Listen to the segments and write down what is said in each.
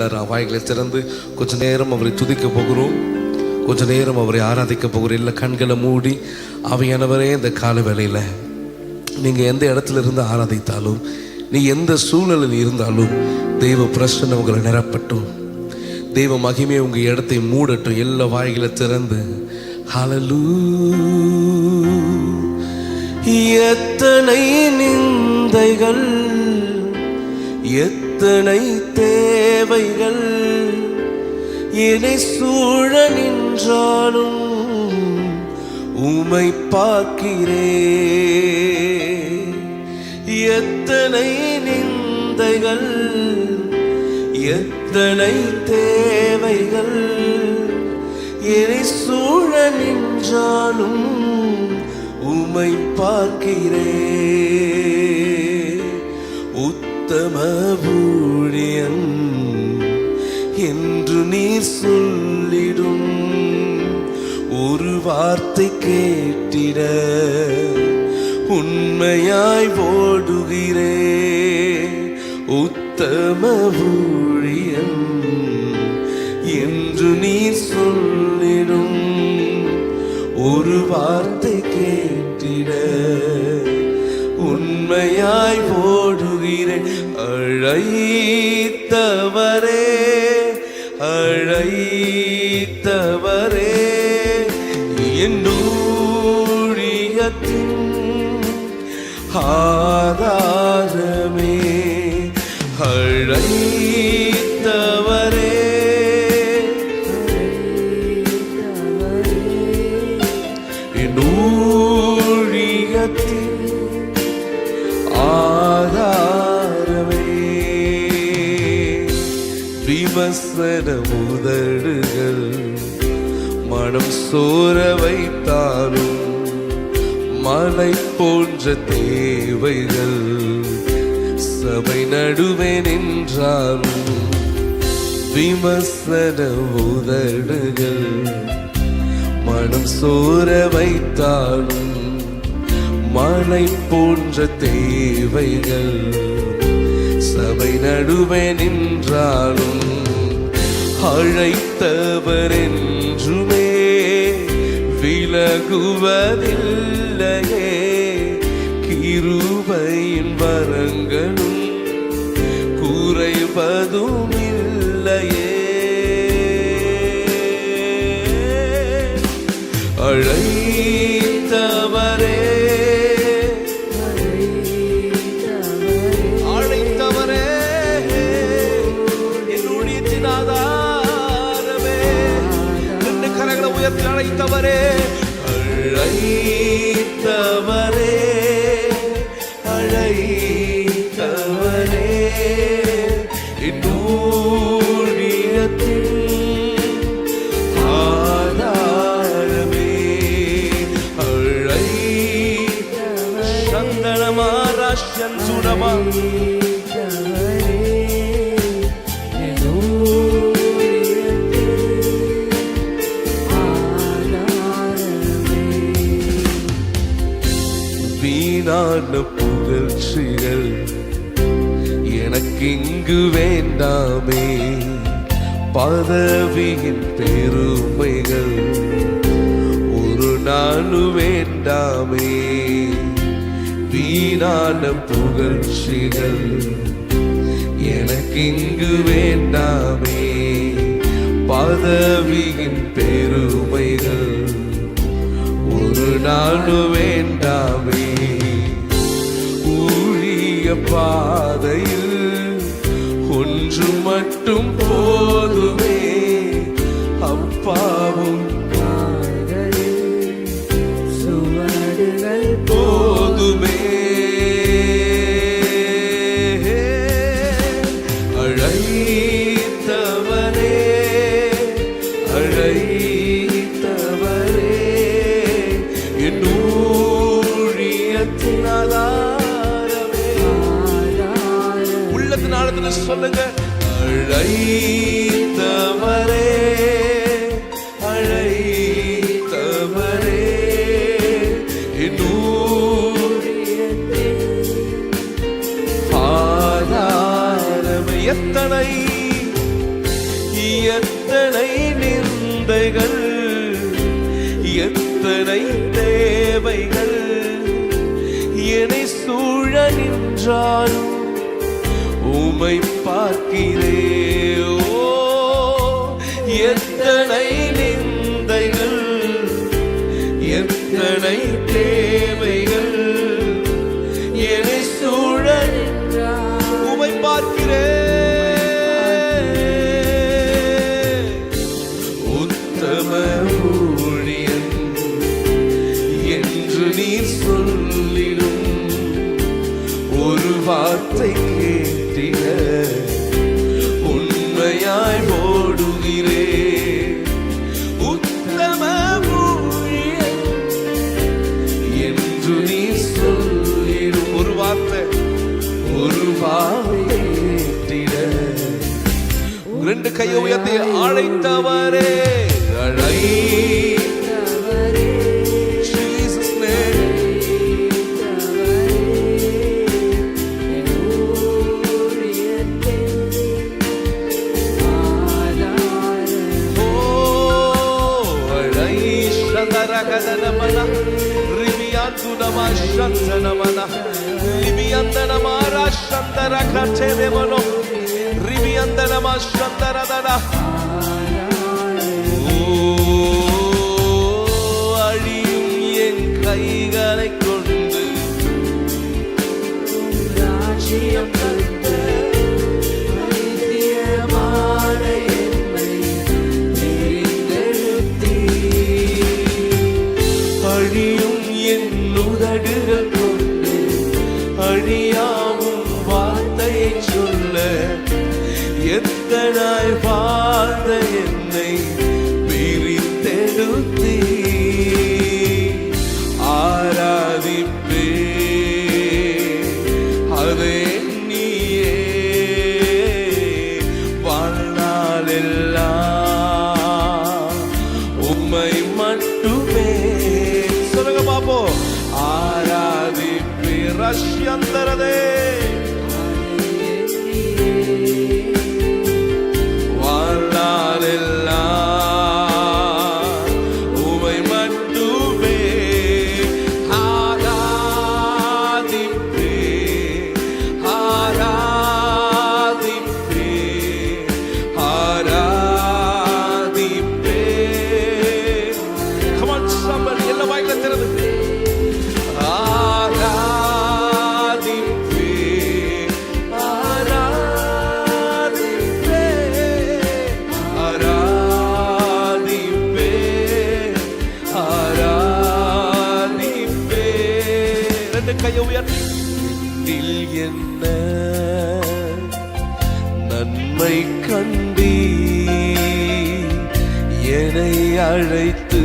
எல்லாரும் வாய்களை திறந்து கொஞ்ச நேரம் அவரை துதிக்க போகிறோம், கொஞ்ச நேரம் அவரை ஆராதிக்க போகிறோம். இல்லை கண்களை மூடி ஆவியானவரே இந்த கால வேளையில் நீங்கள் எந்த இடத்துல இருந்து ஆராதித்தாலும், நீ எந்த சூழ்நிலையில் இருந்தாலும் தெய்வ பிரசன்னம் உங்களை நிரப்பட்டும், தெய்வ மகிமை உங்கள் இடத்தை மூடட்டும். எல்லா வாய்களை திறந்து ஹல்லேலூயா. எத்தனை நிந்தைகள், எத்தனை தேவைகள் என்னை சூழ நின்றாலும் உம்மை பார்க்கிறேன். எத்தனை நிந்தைகள், எத்தனை தேவைகள் என்னை சூழ நின்றாலும் உம்மை பார்க்கிறேன். உத்தம ஊழியன் என்று நீர் சொல்லிடும் ஒரு வார்த்தை கேட்டிட உண்மையாய் ஓடுகிறேன். உத்தம ஊழியன் என்று நீர் சொல்லிடும் ஒரு வார்த்தை கேட்டிட உண்மையாய் ஓடுகிறேன். அழைத்தவரே, அழைத்தவரே, என் ஊழியத்தின் ஆதாரமே. அழைத்தவரே, என் ஊழியத்தின் ஆதாரமே. விமர்சன உதடுகள் மனம் சோர வைத்தாலும், மலை போன்ற தேவைகள் சபை நடுவே நின்றாலும், விமர்சன உதடுகள் மனம் சோர வைத்தாலும், மலை போன்ற தேவைகள் சபை நடுவே நின்றாலும், அழைத்தவர் என்றுமே விலகுவதில்லையே. கிருபையின் வரங்களும் குறைவதும் இல்லையே. அழைத்தவரே, அழைத்தவரே, என் ஊழியத்தின் ஆதாரமே. ரெண்டு கரங்களை உயர்த்தி அழைத்தவரே, அழைத்தவரே, அழைத்தவரே, என் ஊழியத்தின் ஆதாரமே. சந்தனமாராஷ்யன் சுடமா வீணான புகழ்ச்சிகள் எனக்கு இங்கு வேண்டாமே. பதவியின் பெருமைகள் ஒரு நாளும் வேண்டாமே. வீணான புகழ்ச்சிகள் எனக்கு இங்கு வேண்டாமே. பதவியின் பெருமைகள் ஒரு நாளும் வேண்டாமே. ஊழிய பாதையில் ஒன்று மட்டும் போதுமே, அப்பாவும் சுவடுகள் போதுமே. அழைத்தவரே, அழைத்தவரே, என் ஊழியத்தின் ஆதாரமே. உள்ளத்தின் ஆழத்துல சொல்லுங்க, அழைத்தவரே, அழைத்தவரே, என் ஊழியத்தின் ஆதாரமே. எத்தனை எத்தனை நிந்தைகள், எத்தனை தேவைகள் என்னை சூழ நின்றாலும் உம்மை பார்க்கிறேன். ஓ, எத்தனை நிந்தைகள், எத்தனை தேவைகள் என்னை சூழ உம்மை பார்க்கிறேன். உத்தம ஊழியன் என்று நீ சொல்லிடும் ஒரு வார்த்தை கேட்டிட உண்மையாய் ஓடுகிறேன். உத்தம ஊழியன் என்று நீ சொல்லிடும் ஒரு வார்த்தை கேட்டிட ரெண்டு கையை உயர்த்தி அழைத்தவரே, அழைத்தவரே, ஜீசஸ் நேம். ஓ, அழைத்தவரகதனமன ரிவியாந்துனமா சந்தனமன லிபியந்தனமாரா சந்தரகதேமனோ ரிவியந்தனமா சந்தரதன. அழியும் என் கைகளை கொண்டு ராஜ்யம் தந்த நித்தியமான என்னை தெரிந்தெடுத்தீர். அழியும் என் உதடுகள் கொண்டு அழியாவும் வார்த்தையை சொல்ல எத்தனாய் வாழ்ந்த என்னை பிரித்தெடுத்தீ. ஆராதிப்பே அதே நீயே வாழ்நாளெல்லாம் உம்மை மட்டுமே. சொல்லுங்க பாப்போம். ஆராதிப்பே ரஷ்யந்தரதே என்ன நன்மை கண்டீ என்னை அழைத்து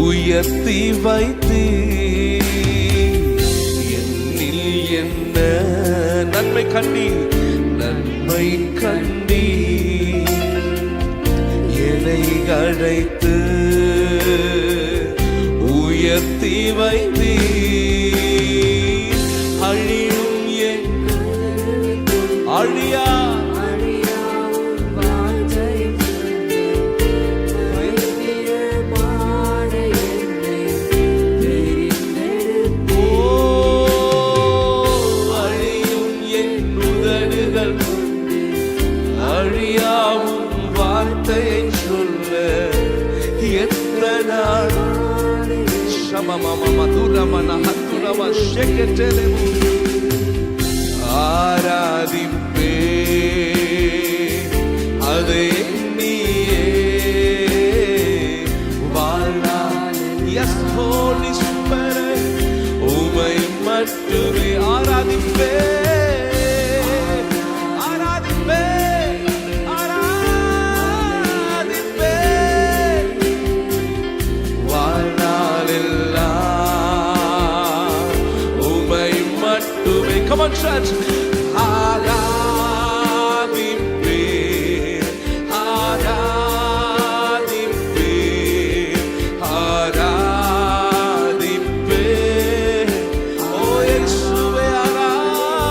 உயர்த்தி வைத்தீ. என்னில் என்ன நன்மை கண்டீ, நன்மை கண்டீ என்னை அழைத்து உயர்த்தி வைத்தீ. அழியும் என் அழியா அழியாவும் வார்த்தையை சொல்ல எத்தனை ஆராதிப்பே அதே நீயே வாழ்நாள். Yes, Holy Spirit, உம்மை மட்டுமே ஆராதிப்பே Come on, church. ஆராதிப்பே ஆராதிப்பே ஆராதிப்பே. ஓ இயேசுவே ஆராதிப்பே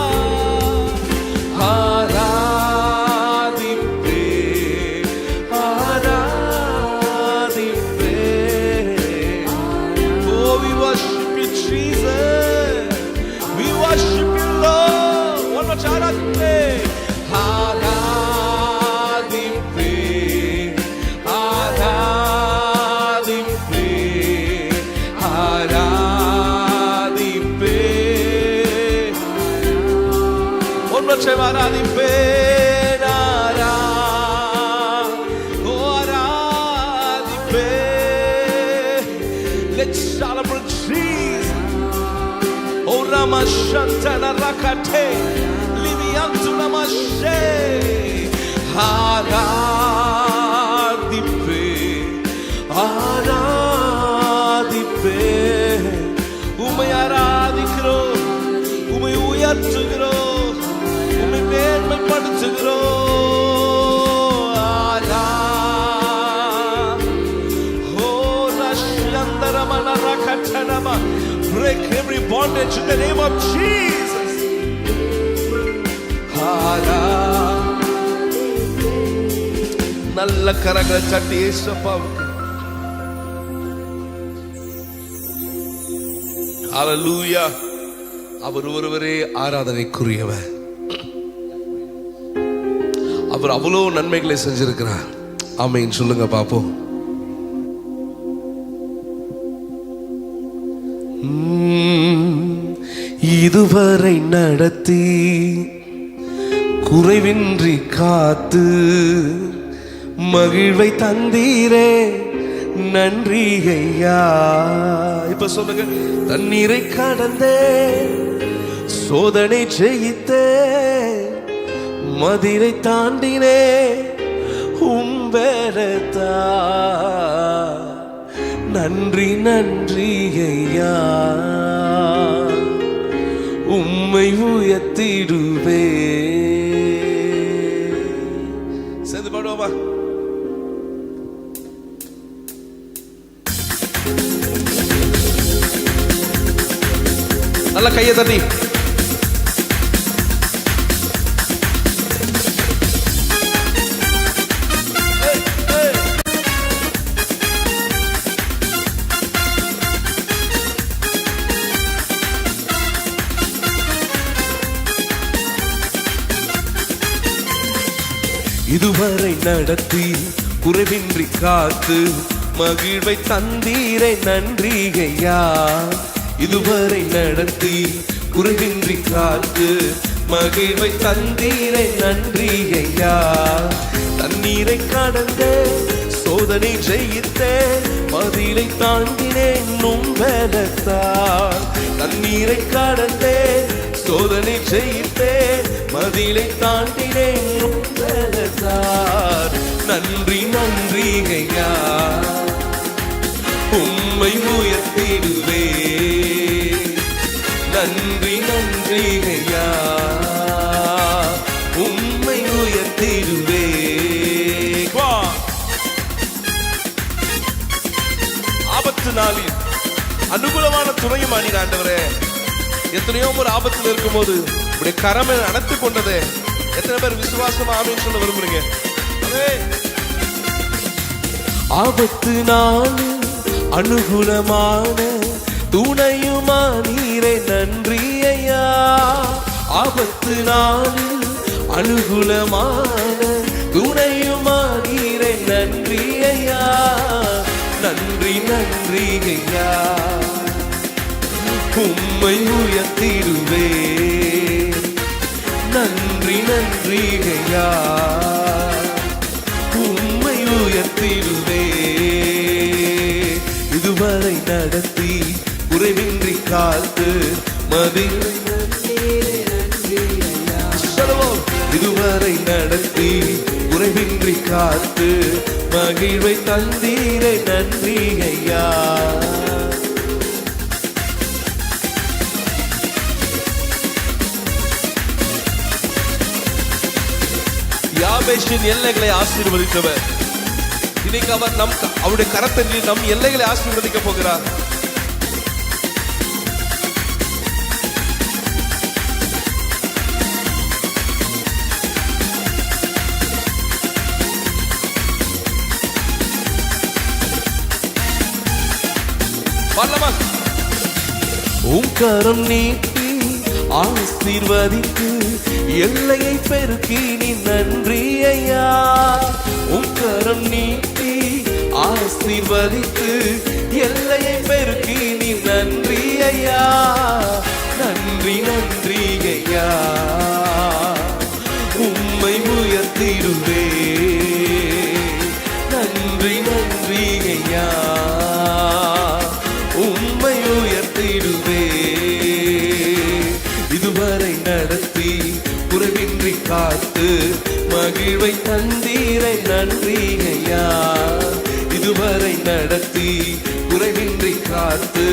shantana rakate liviantuna mashe ஆராதிப்பே ஆராதிப்பே உம்மை ஆராதிக்கிறோம், உம்மை உயர்த்துகிறோம், உம்மை மேன்மைப்படுத்துகிறோம். ஆரா ஓ ரஷ்யந்தரமன ரகட்டனமா. Break every bondage in the name of Jesus. ஆரா நல்ல கரங்களை தட்டி இயேசுவுக்கு. ஹல்லேலூயா. அவர் ஒருவரே ஆராதனைக்குரியவர். அவர் அவ்வளோ நன்மைகளை செஞ்சிருக்கிறார். ஆமென் சொல்லுங்க பாப்போம். இதுவரை நடத்தி குறைவின்றி காத்து மகிழ்வை தந்தீரே நன்றி ஐயா. இப்ப சொல்லுங்க. தண்ணீரை கடந்தே சோதனை ஜெயித்தே மதிரை தாண்டினே உம்பேரதா நன்றி நன்றி ஐயா. உம்மை உயர்த்திடுவே. சேர்ந்து பாடுவோமா? நல்ல கையை தட்டி இதுவரை நடத்தி குறைவின்றி காத்து மகிழ்வை தந்தீரை நன்றி ஐயா. இதுவரை நடத்தி குறைவின்றி காத்து மகிழ்வை தந்தீரை நன்றி ஐயா. தண்ணீரை கடந்தே சோதனை ஜெயித்தே மதிலை தாண்டினேன் உம்பலத்தால். தண்ணீரை கடந்தே சோதனை ஜெயித்தே மதிலை தாண்டினேன் உம்பலத்தால். நன்றி நன்றி ஐயா. உம்மை உயர்த்திடுவே. நன்றி நன்றி ஐயா. உம்மை உயர்த்திடுவே. ஆபத்து நாளில் அனுகூலமான துணையும் ஆனீர் ஆண்டவரே. எத்தனையோ ஒரு ஆபத்தில் இருக்கும் போது இப்படி கரமை நடத்தி கொண்டது எத்தனை பேர் விசுவாசமா ஆமென் சொல்ல விரும்புறீங்க? ஆபத்து நாளில் அனுகூலமான துணையுமா நீரே நன்றி ஐயா. ஆபத்து நாளில் அனுகூலமான துணையுமா நீரே நன்றி ஐயா. நன்றி நன்றி ஐயா. உம்மை உயர்த்திடுவே. நன்றி நன்றி ஐயா. உம்மை உயர்த்திடுவே. இதுவரை நடத்தி குறைவின்றி காத்து மதிலை இதுவரை நடத்தி குறைவின்றி காத்து மகிழ்வை தந்தீரை நன்றி ஐயா. யாபேஷின் எல்லைகளை ஆசீர்வதித்தவர். இன்னைக்கு அவர் அவருடைய கரத்தில் நம் எல்லைகளை ஆசீர்வதிக்க போகிறார். உம் கரம் நீட்டி ஆசீர்வதித்து எல்லையை பெருக்கி நீ நன்றி ஐயா. உம் கரம் நீட்டி ஆசீர்வதித்து எல்லையை பெருக்கி நீ நன்றி ஐயா. நன்றி நன்றி ஐயா. உம்மை உயர்த்திடுவே. நன்றி நன்றி ஐயா. உம்மை உயர்த்திடுவே. காத்து மகிழ்வை தந்தீரை நன்றி ஐயா. இதுவரை நடத்தி குறைவின்றி காத்து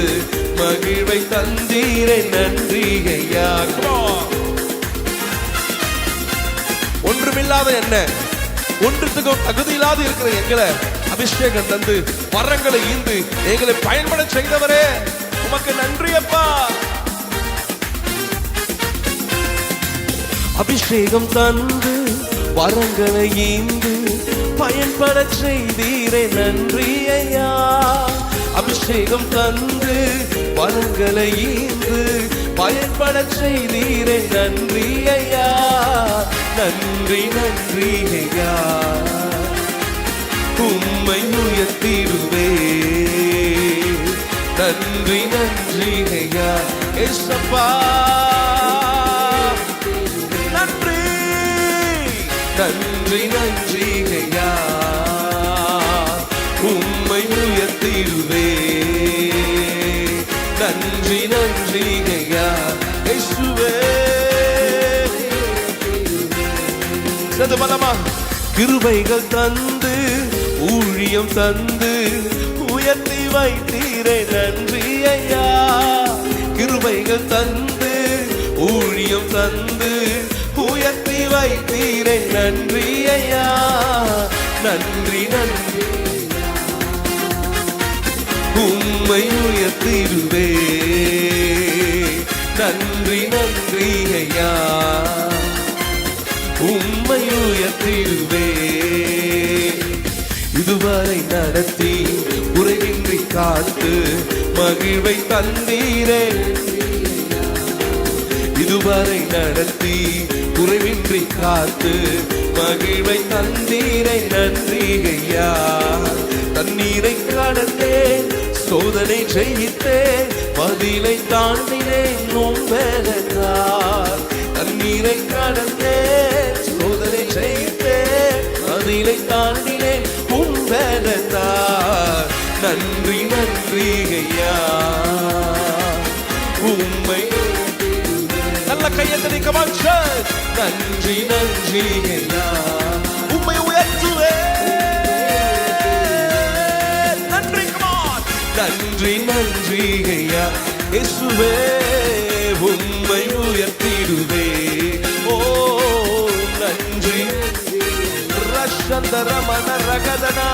மகிழ்வை தந்தீரை நன்றி ஐயா. ஒன்றுமில்லாத என்ன, ஒன்றுத்துக்கும் தகுதியில்லாத இருக்கிற எங்களை அபிஷேகம் தந்து வரங்களை ஈந்து எங்களை பயன்பட செய்தவரே உமக்கு நன்றி அப்பா. அபிஷேகம் தந்து வரங்களை ஈந்து பயன்பட செய்தீரே நன்றி ஐயா. அபிஷேகம் தந்து வரங்களை ஈந்து பயன்பட செய்தீரே நன்றி ஐயா. நன்றி நன்றி ஐயா. உம்மை உயர்த்திடுவே நன்றி நன்றி ஐயா. ஏசப்பா நன்றி நன்றி நன்றி ஐயா. உம்மை உயர்த்திடுவே நன்றி நன்றி ஐயா. இயேசுவே சதபலமா கிருபைகள் தந்து ஊழியம் தந்து உயர்த்தி வைத்தீரே நன்றி ஐயா. கிருபைகள் தந்து ஊழியம் தந்து உயர்த்தி வைத்தீரே நன்றி ஐயா. நன்றி நன்றி உம்மை உயர்த்திடுவே நன்றி நன்றி ஐயா. உம்மை உயர்த்திடுவே இதுவரை நடத்தி குறைவின்றி காத்து மகிழ்வை தந்தீரே. இதுவரை நடத்தி குறைவின்றி காத்து மகிழ்வை தந்தீரை நன்றி ஐயா. தண்ணீரை கடந்தேன் சோதனை ஜெயித்தேன் பதிலை தாண்டினேன் நோம்பெனக்கார். தண்ணீரை கடந்தேன் சோதனை ஜெயித்தேன் பதிலை தாண்டினேன் உம்பெனக்கார். நன்றி நன்றி ஐயா. உம்மை நல்ல கையத்தனை கமாச்ச நன்றி நன்றி ஐயா. உம்மை உயர்த்துவே நன்றி கமான் நன்றி நன்றி ஐயா. இயேசுவே உம்மை உயர்த்திடுவே ஓ நன்றி. ரஷந்தர மன ரகதனா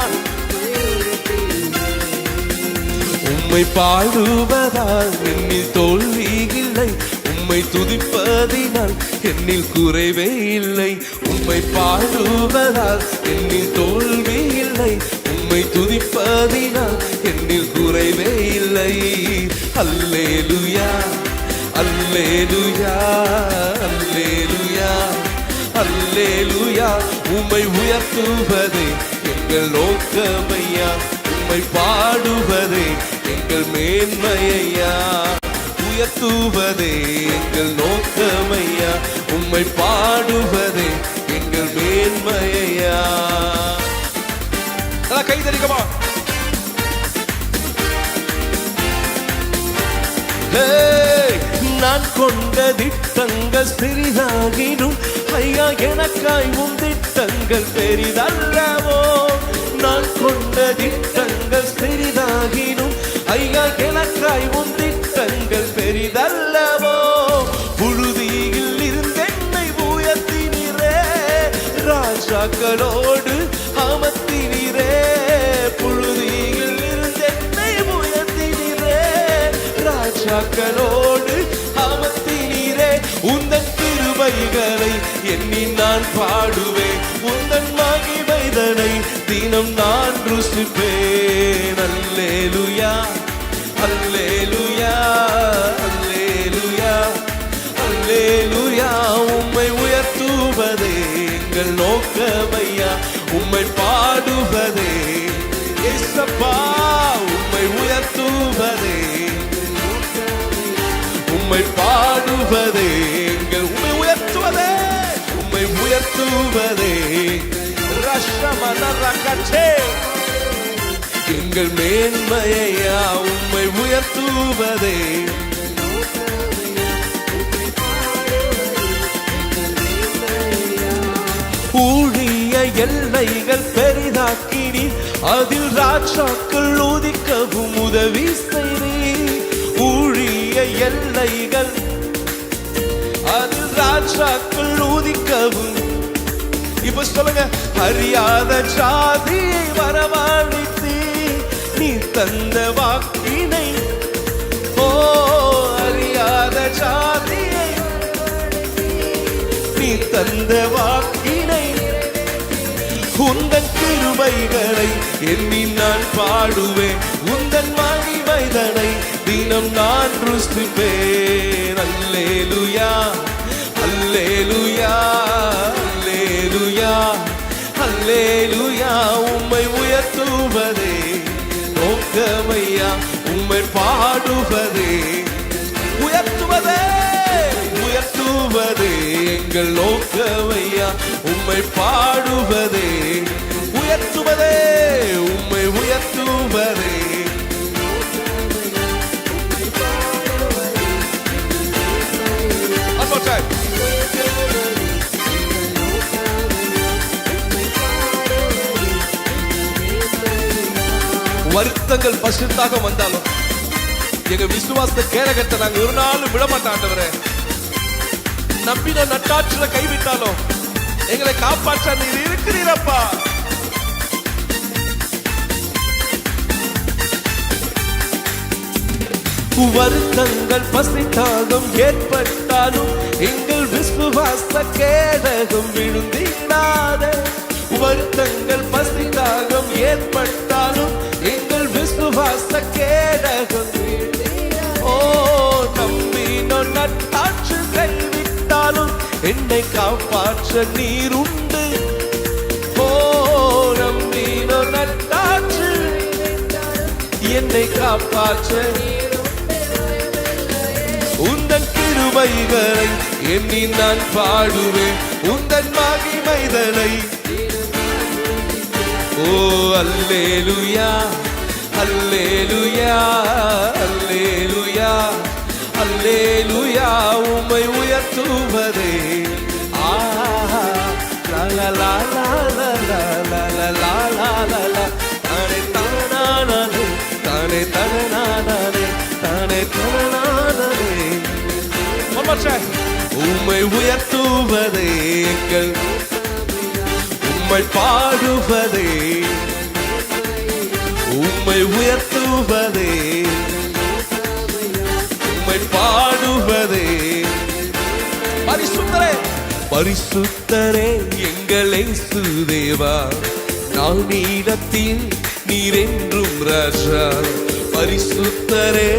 உம்மை பாடுவதால் என்னில் தோல்வி இல்லை. உம்மை துதிப்பதினால் என்னில் குறைவே இல்லை. உம்மை பாடுவதால் என்னில் தோல்வி இல்லை. உம்மை துதிப்பதினால் என்னில் குறைவே இல்லை. அல்லேலூயா அல்லேலூயா அல்லேலூயா அல்லேலூயா. உம்மை உயர்த்துவதே எங்கள் நோக்கமையா. உம்மை பாடுவதே எங்கள் மேன்மையா. உயர்த்துவதே எங்கள் நோக்கமையா. உம்மை பாடுவதே எங்கள் மேன்மையா. கைதறிக்கமா நான் கொண்ட திட்டங்கள் சிறிதாகினும் ஐயா எனக்காய் உன் திட்டங்கள் பெரிதல்லவோ. நான் கொண்ட திட்டங்கள் சிறிதாகினும் ஐயா எனக்காய் உன் திட்டங்கள் பெரிதல்லவோ. புழுதியில் இருந்தென்னை உயர்த்தினீரே ராஜாக்களோடு அமர்த்தினீரே. புழுதியில் இருந்தென்னை உயர்த்தினீரே ராஜாக்களோடு அமர்த்தினீரே. உந்தன் கிருபைகளை எண்ணி நான் பாடுவேன். உந்தன் மகிமைதனை தினம் நான் ருசிப்பேன். அல்லேலூயா அல்லேலூயா அல்லேலூயா அல்லேலூயா. உம்மை உயர்த்துவதே எங்கள் நோக்கமையா. உம்மை பாடுவதே இயேசப்பா. உம்மை உயர்த்துவதே உம்மை பாடுவதே எங்கள் உம்மை உயர்த்துவதே உம்மை உயர்த்துவதே ரஷமனரகச்சே எங்கள் மேன்மையா. உம்மை உயர்த்துவதே எல்லைகள் பெரிதாக்கினி, அதில் ராஜாக்கள் உதிக்கவும் உதவி செய்தி. ஊழிய எல்லைகள் அதில் ராஜாக்கள் உதிக்கவும். இப்ப சொல்லுங்க, அறியாத ஜாதியை வரவழைத்து நீ தந்த வாக்கினை. ஓ, அறியாத ஜாதியை நீ தந்த வாக்கினை. உந்தன் கிருபைகளை எண்ணி நான் பாடுவேன், உந்தன் மகிமைதனை தினம் நான் ருசிப்பேன். அல்லேலூயா அல்லேலூயா அல்லேலூயா அல்லேலூயா. உம்மை உயர்த்துவதே நோக்கமையா, உம்மை பாடுவதே உயர்த்துவதே உயர்த்துவதே எங்கள் நோக்கமையா. உம்மை பாடுவதே உயர்த்துவதே, உம்மை உயர்த்துவதே. வருத்தங்கள் பசுத்தாக வந்தாலும் எங்க விசுவாசத்தை கேரகத்தை நாங்க ஒரு நாளும் விடமாட்டோம் ஆண்டவரே. நம்பின நட்டாற்றுல கைவிட்டாலும் எங்களை காப்பாற்ற நீர் இருக்கிறீரப்பா. வருத்தங்கள் பசித்தாலும் ஏற்பட்டாலும் எங்கள் விசுவாச கேடகம் விழுந்திடாத. வருத்தங்கள் பசித்தாலும் ஏற்பட்டாலும் எங்கள் விசுவாச கேடகம். ஓ, நம்பினோ நட்டாற்று கைவிட்டாலும் என்னை காப்பாற்ற நீர் உண்டு. ஓ, நம்பினோ நட்டாற்று என்னை காப்பாற்ற. உந்தன் கிருபைகளை எண்ணி நான் பாடுவேன், உந்தன் மகிமைதனை. ஓ, அல்லேலூயா அல்லேலூயா அல்லேலூயா அல்லேலூயா. உம்மை உயர்த்துவதே. ஆ, லா லா லா லா லா லா லா லா லா லா லா. தானே தானே தானே தானே தானே தானே. உம்மை உயர்த்துவதே எங்கள், உம்மை பாடுவதே, உம்மை உயர்த்துவதே, உம்மை பாடுவதே. பரிசுத்தரே பரிசுத்தரே எங்கள் இயேசுதேவா, நான் நீடத்தில் நீர் என்றும் ராஜா. பரிசுத்தரே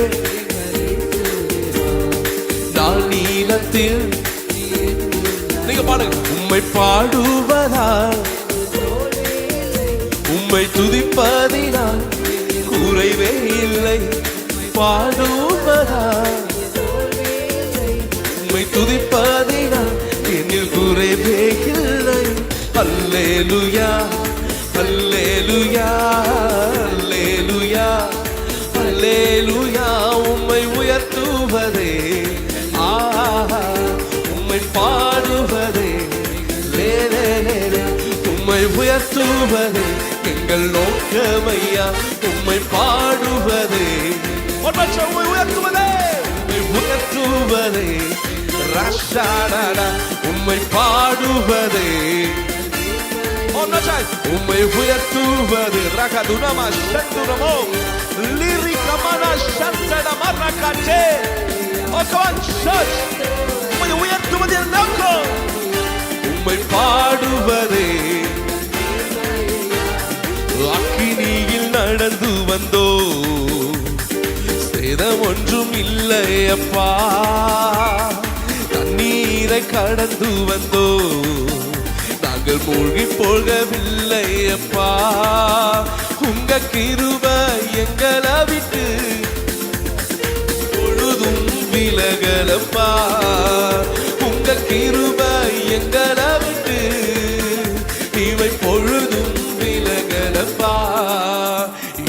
நான் நீளத்தில். நீங்க பாடுங்க. உம்மை பாடுவதால் உம்மை துதிப்பதினால் குறைவே இல்லை. பாடுவதால் உம்மை துதிப்பதினால் என்னில் குறைவே இல்லை. அல்லேலூயா அல்லேலூயா அல்லேலூயா அல்லேலூயா. உம்மை உயர்த்துவதே. உம்மை பாடுவதே. உம்மை உயர்த்துவதே எங்கள் நோக்கமையா. உம்மை பாடுவதே. உம்மை உயர்த்துவதே. உம்மை உயர்த்துவதே. ராஷாடா. உம்மை பாடுவதே. உம்மை உயர்த்துவது. ரகதுனமா சந்துனமோ லிரிகமனா சந்தனமா ரகட்டே. உம்மை உயர்த்துவது நோக்கம். உம்மை பாடுவதே. அக்கினியில் நடந்து வந்தோ, சேதம் ஒன்றும் இல்லை அப்பா. தண்ணீரை கடந்து வந்தோ, நாங்கள் மூழ்கி போகவில்லை அப்பா. உங்க கிருபை எங்களை விட்டு பொழுதும் விலகலப்பா. உங்க கிருபை எங்களை விட்டு இவை பொழுதும் விலகலப்பா.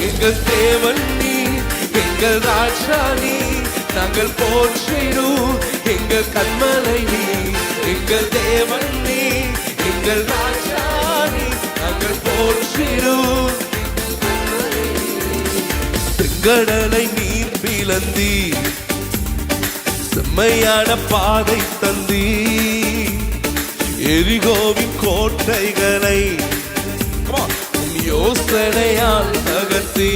எங்கள் தேவன் நீ, எங்கள் ராஜா நீ, நாங்கள் போற்றிடும் எங்கள் கண்மலை நீ. எங்கள் தேவன் நீ, எங்கள் ராஜா நீ, போற்றிடும். செங்கடலை நீர் பிளந்தி செம்மையான பாதை தந்தி. எரிகோவின் கோட்டைகளை யோசனையால் தகர்த்தி.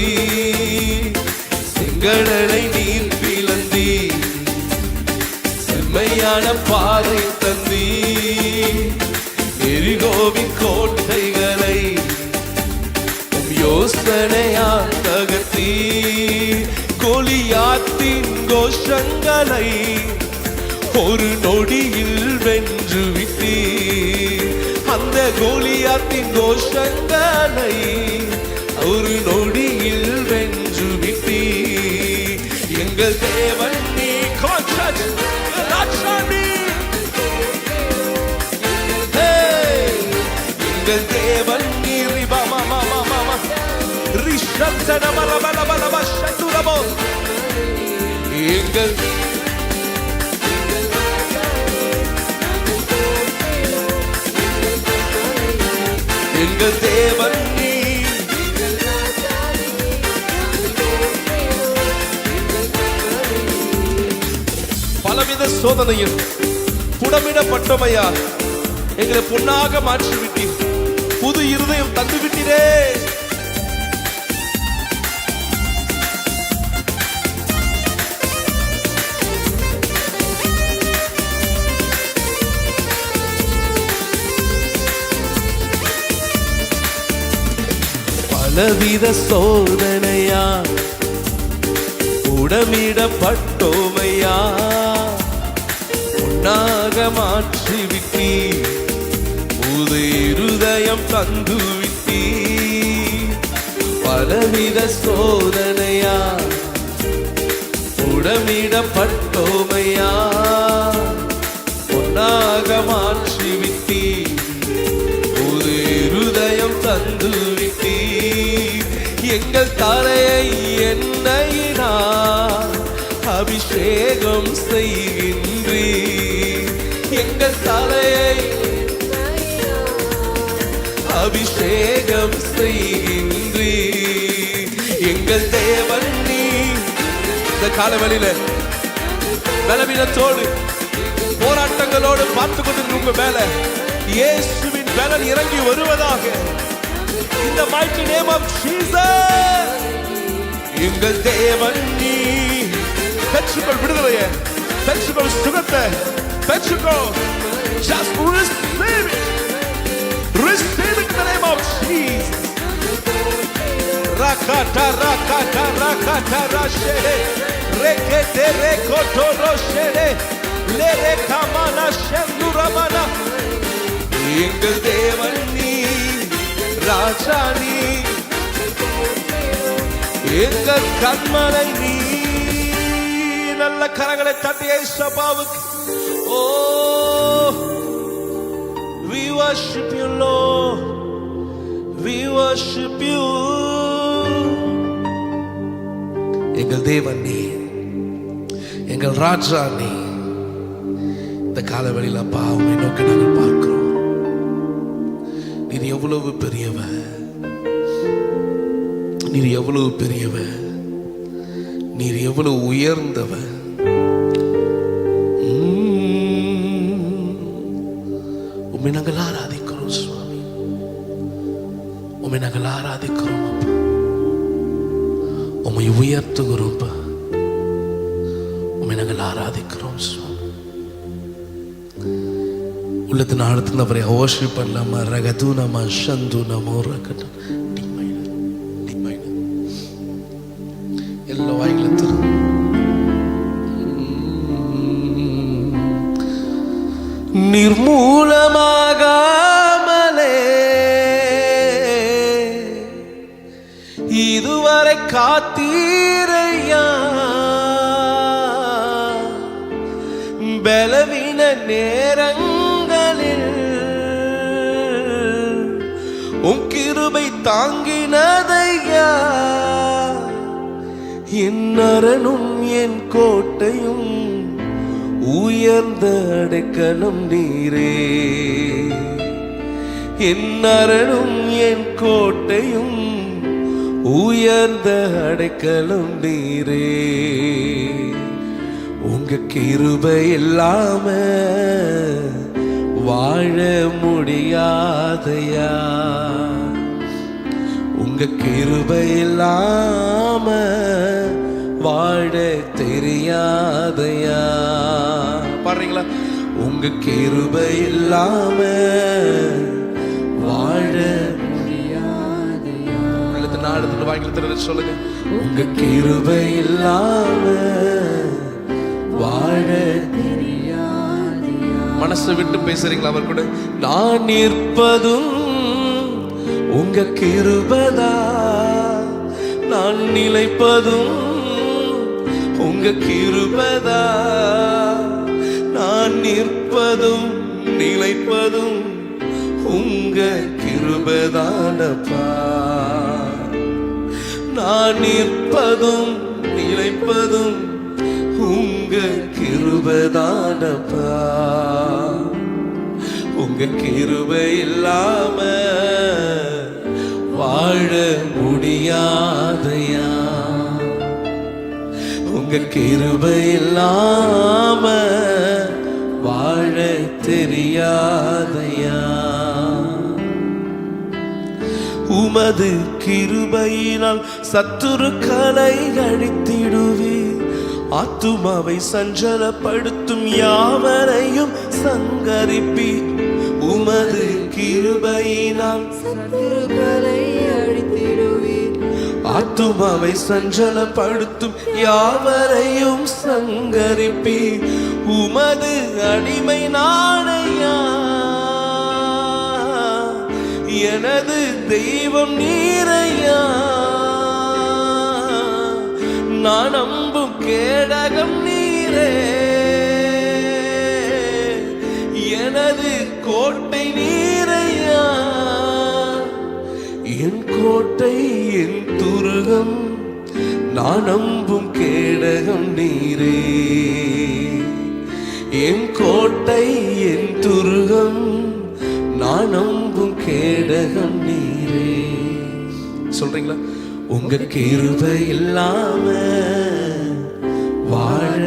செங்கடலை நீர் பிளந்தி செம்மையான பாதை தந்தி. எரிகோவின் கோட்டைகளை யோசனையால் தகர்த்தி. கோலியாத்தின் கோஷங்களை ஒரு நொடியில் வென்று விட்டி. அந்த கோலியாத்தின் கோஷங்களை ஒரு நொடியில் வென்று விட்டி. எங்கள் தேவன் நீ ராஜாணி. எங்கள் தேவன் நீ எங்கள் எங்கள் தேவன் நீ. பலவித சோதனையில் புடமிடப்பட்டமையா எங்களை பொன்னாக மாற்றிவிட்டீர். புது இருதயம் தந்து விட்டீரே. பலவித சோதனையா உடமிடப்பட்டோமையா உன்னாக மாற்றிவிட்டி. புது இருதயம் தந்து விட்டி. பலவித சோதனையா உடமிடப்பட்டோமையா உன்னாக மாற்றிவிட்டி. புது இருதயம் தந்து விட்டி. எங்கள் தலையை எண்ணெயினால் அபிஷேகம் செய்கின்றீ. எங்கள் தலையை அபிஷேகம் செய்கின்றீ. எங்கள் தேவன் நீ. இந்த காலவெளியில பலவீனத்தோடு போராட்டங்களோடு பார்த்து கொண்டிருக்கும் உங்க மேல இயேசுவின் பலன் இறங்கி வருவதாக. In the mighty name of Jesus. எங்கள் தேவன் நீ. பெற்றுக்கொள் விடுதலையை, பெற்றுக்கொள் சுகத்தை, பெற்றுக்கொள். Just receive it. Receive it in the name of Jesus. Rakata rakata rakata rashede rekete rekoto roshede lere kamana shenduramana. எங்கள் தேவன் நீ ராஜாணி. எங்கள் கண்மலை நீ. நல்ல கரங்களை தட்டிய சபாவுக்கு. ஓ we worship you Lord, we worship you. எங்கள் தேவன் நீ, எங்கள் ராஜா நீ. இந்த காலவெளியில் அப்பா உம்மை நோக்கி நாங்கள் பார்க்கிறோம். நீர் எவ்வளவு பெரியவர், நீர் எவ்வளவு பெரியவர், நீர் எவ்வளவு உயர்ந்தவர். உம்மை நாங்கள் ஆராதிக்கிறோம் சுவாமி, உம்மை நாங்கள் ஆராதிக்கிறோம் அப்பா, உம்மை உயர்த்துகிறோம் அப்பா, உம்மை நாங்கள் ஆராதிக்கிறோம் சுவாமி. உள்ளத்தின் ஆழத்தில் அவரை worship பண்ணலாமா? ரகதுனமா சந்துனமோ ரகது எல்லா வாய்களத்திலும் நிர்மூலமாகாமலே இதுவரை காத்தீரையா. பலவீன நேரங்களில் உம் கிருபை தாங்கினதையா. என் அரணும் என் கோட்டையும் உயர்ந்த அடைக்கலம் நீரே. என் அரணும் என் கோட்டையும் உயர்ந்த அடைக்கலும் நீரே. உங்க கிருபை இல்லாம வாழ முடியாதையா, உங்க கிருபை இல்லாம வாழ தெரியாதையா. பாடுறீங்களா? உங்க கிருபை இல்லாம வாழ முடியாதையா. நாடு வாங்கி சொல்லுங்க. உங்க கிருபை இல்லாம வாழ தெரியாதையா. மனசை விட்டு பேசுறீங்களா அவர் கூட? நான் நிற்பதும் உங்க கிருபைதா, நான் நிலைப்பதும் உங்க கிருபைதா, நான் நிற்பதும் நிலைப்பதும் உங்க கிருபைதானப்பா. நான் நிற்பதும் நிலைப்பதும் உங்க கிருபைதானப்பா. உங்க கிருபை இல்லாம வாழ முடியாதையா, உங்க கிருபை இல்லாம வாழ தெரியாதையா. உமது கிருபையினால் சத்துருக்களை அழித்திடுவீர், ஆத்துமாவை சஞ்சலப்படுத்தும் யாவரையும் சங்கரிப்பீர். உமது கிருபையினால் சத்துருக்களை அழித்திடுவீர், ஆத்துமாவை சஞ்சலப்படுத்தும் யாவரையும் சங்கரிப்பீர். உமது அடிமை நானையா, எனது தெய்வம் நீரையா, நான் நம்பும் கேடகம் நீரே, எனது கோட்டை நீரையா. என் கோட்டை என் துருகம், நான் நம்பும் கேடகம் நீரே, என் கோட்டை என் துருகம், நான் நம்பும் கேடகம் நீரே. சொல்றீங்களா? உங்க கிருபை இல்லாம வாழ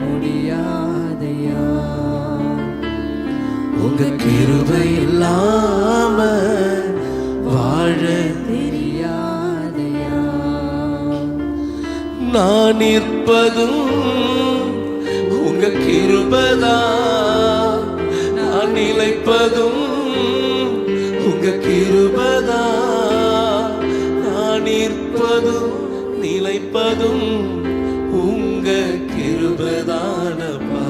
முடியாதையா, உங்க கிருபை இல்லாம வாழ தெரியாதையா. நான் நிற்பதும் உங்க கிருபைதா, நான் நிலைப்பதும் உங்க கிருபைதா, நான் நிற்பதும் நிலைப்பதும் உங்க கிருபைதானப்பா.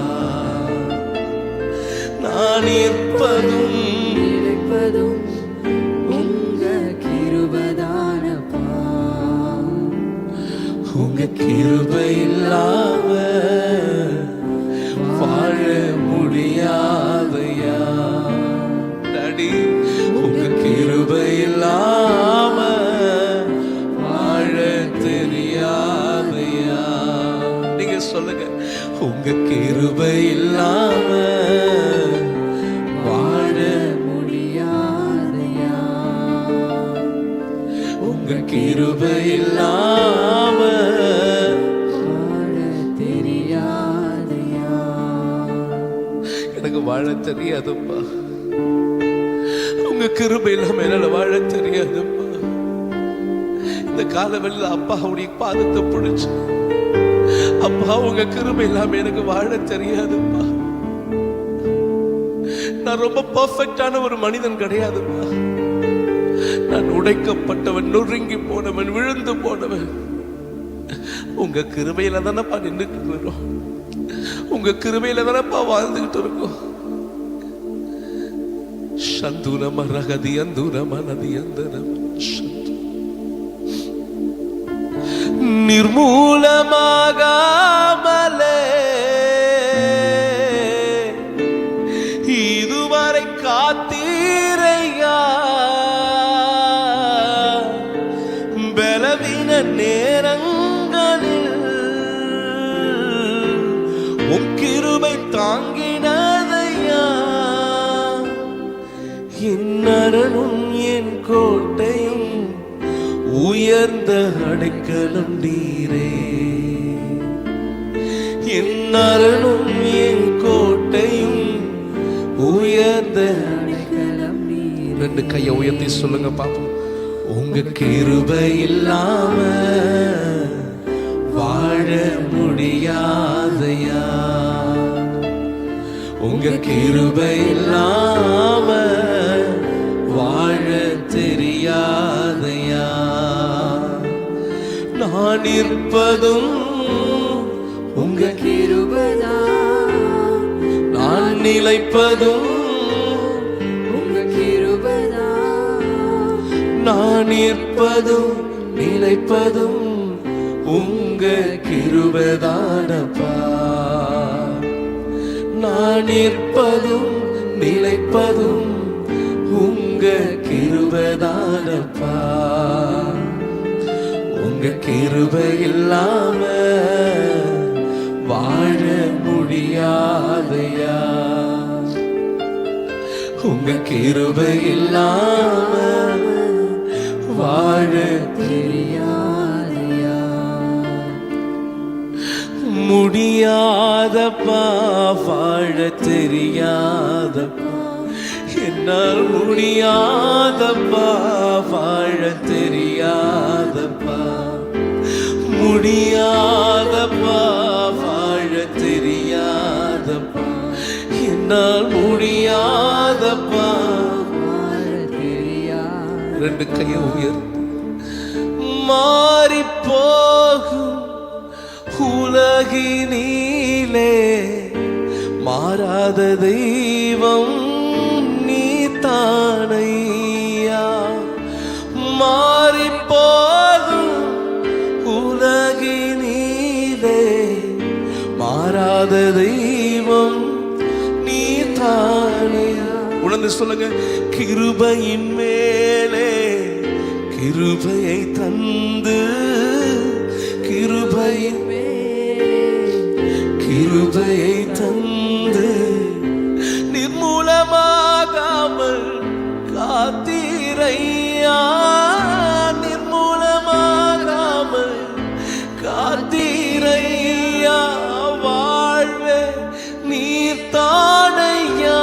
நான் நிற்பதும் நிலைப்பதும் உங்க கிருபைதானப்பா. உங்க கிருபை இல்லாம வாழ முடியாதையா. டாடி, உங்க கிருபை இல்லாம வாழ தெரியாதையா. நீங்க சொல்லுங்க. உங்க கிருபை இல்லாம வாழ முடியாதையா, உங்க கிருபை இல்லாம வாழ தெரியாதையா. எனக்கு வாழ தெரியாதுப்பா, உங்க கிருபை இல்லாம என்னால வாழ தெரியாதுப்பா. இந்த காலவெளியில அப்பாவுடைய பாதத்தை பிடிச்சு, அப்பா உங்க கிருபை இல்லாம எனக்கு வாழ தெரியாதுப்பா. நான் ரொம்ப பர்ஃபெக்டான ஒரு மனிதன் கிடையாதுப்பா. நான் உடைக்கப்பட்டவன், நொறுங்கி போனவன், விழுந்து போனவன். உங்க கிருபையில தானப்பா நின்றுட்டு இருக்கிறோம், உங்க கிருபையில தானப்பா வாழ்ந்துகிட்டு இருக்கோம். சந்தூரம ரகதி அந்தூரம நதி அந்தரம் நிர்மூலமாகாமலே இதுவரை காத்தீரையா. பலவீன நேரங்களில் உன் கிருபை தாங்கினதையா. என் என் கோட்டையும் உயர்ந்த அடைக்கலம் நீரே. என் அரணும் என் கோட்டையும் உயர்ந்த அடைக்கலம் நீரே. ரெண்டு கையை உயர்த்தி சொல்லுங்க பாப்போம். உங்க கிருபை இல்லாம வாழ முடியாதையா, உங்க கிருபை இல்லாம வாழ தெரியாதையா. நான் இருப்பதும் உங்க கிருபைதான், நான் நிலைப்பதும் உங்க கிருபைதான். நான் இருப்பதும் நிலைப்பதும் உங்க கிருபைதானப்பா. நான் இருப்பதும் நிலைப்பதும் உங்க கிருபைதானப்பா. உங்க கிருபை இல்லாம வாழ முடியாதையா, உங்க கிருபை இல்லாம வாழ தெரியாதையா. முடியாதப்பா வாழ தெரியாதப்பா, என்னால் முடியாதப்பா வாழ தெரியாதப்பா. முடியாதப்பா வாழ தெரியாதப்பா, என்னால் முடியாதப்பா வாழ தெரியாத. ரெண்டு கையை உயர். மாறி போகும் உலகினிலே மாறாத தெய்வம் நீ தானையா. மாறி போகும் உலகினிலே மாறாத தெய்வம் நீ தானையா. உணர்ந்து சொல்லுங்க. கிருபையின் மேலே கிருபையை தந்து, கிருபையின் கிருபையை தந்து நிர்மூலமாகாமல் காத்தீரையா. நிர்மூலமாகாமல் காத்தீரையா. வாழ்வே நீர் தானையா,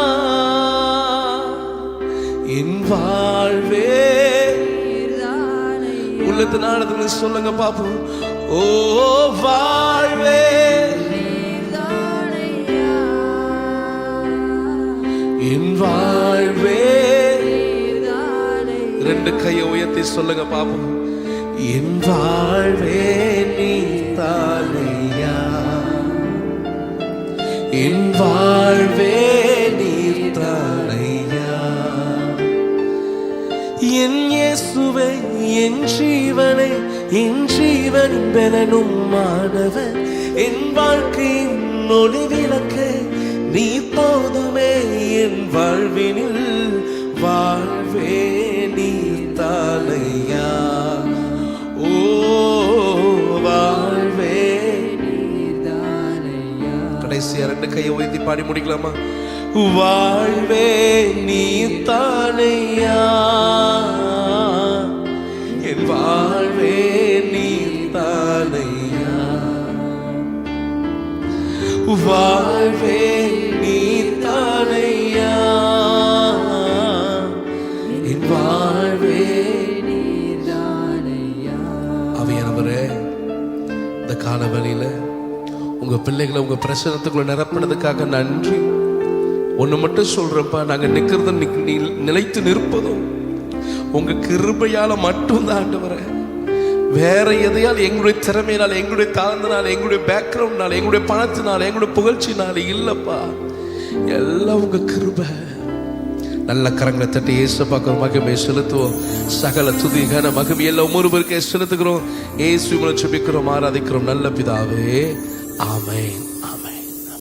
என் வாழ்வே உள்ளத்தினால சொல்லுங்க பாப்போம். ஓ வாழ்வே என் வாழ்வே. ரெண்டு கையை உயர்த்தி சொல்லுங்க பாப்போம். என் வாழ்வே நீ தானையா, என் வாழ்வே நீ தானையா. என் இயேசுவே என் ஜீவனை, என் ஜீவனின் பலனும் மாணவன், என் வாழ்க்கையின் ஒளி விளக்கு நீ போதுமே. என் வாழ்வினில் வாழ்வே நீ தானையா. ஓ வாழ்வே நீ தானையா. கடைசியா ரெண்டு கையை உயர்த்தி பாடி முடிக்கலாமா? வாழ்வே நீ தானையா, என் வாழ்வே நீ தானையா. வாழ்வே நீ தானையா, என் வாழ்வே நீ தானையா. ஆவியானவரே, இந்த காலவெளியில உங்க பிள்ளைகளை உங்க பிரசனத்துக்குள்ள நிரப்பினதுக்காக நன்றி. ஒண்ணு மட்டும் சொல்றப்பா, நாங்க நிக்கிறது நிலைத்து நிற்பதும் உங்க கிருபையால மட்டும்தான் ஆண்டவரே. வேற எதையால், எங்களுடைய திறமையினால், எங்களுடைய தாழ்ந்தனால், எங்களுடைய பேக்ரவுண்ட்னால, எங்களுடைய பணத்தினால், எங்களுடைய புகழ்ச்சினால இல்லப்பா. எல்லாம் உங்க கிருபை. நல்ல கரங்களை தட்டி ஏசப்பாக்கு மகிமை செலுத்துவோம். சகல துதி கன மகிமை எல்லாம் ஒருவருக்கே செலுத்துகிறோம். ஏசு ஜெபிக்கிறோம், ஆராதிக்கிறோம் நல்ல பிதாவே. ஆமென்.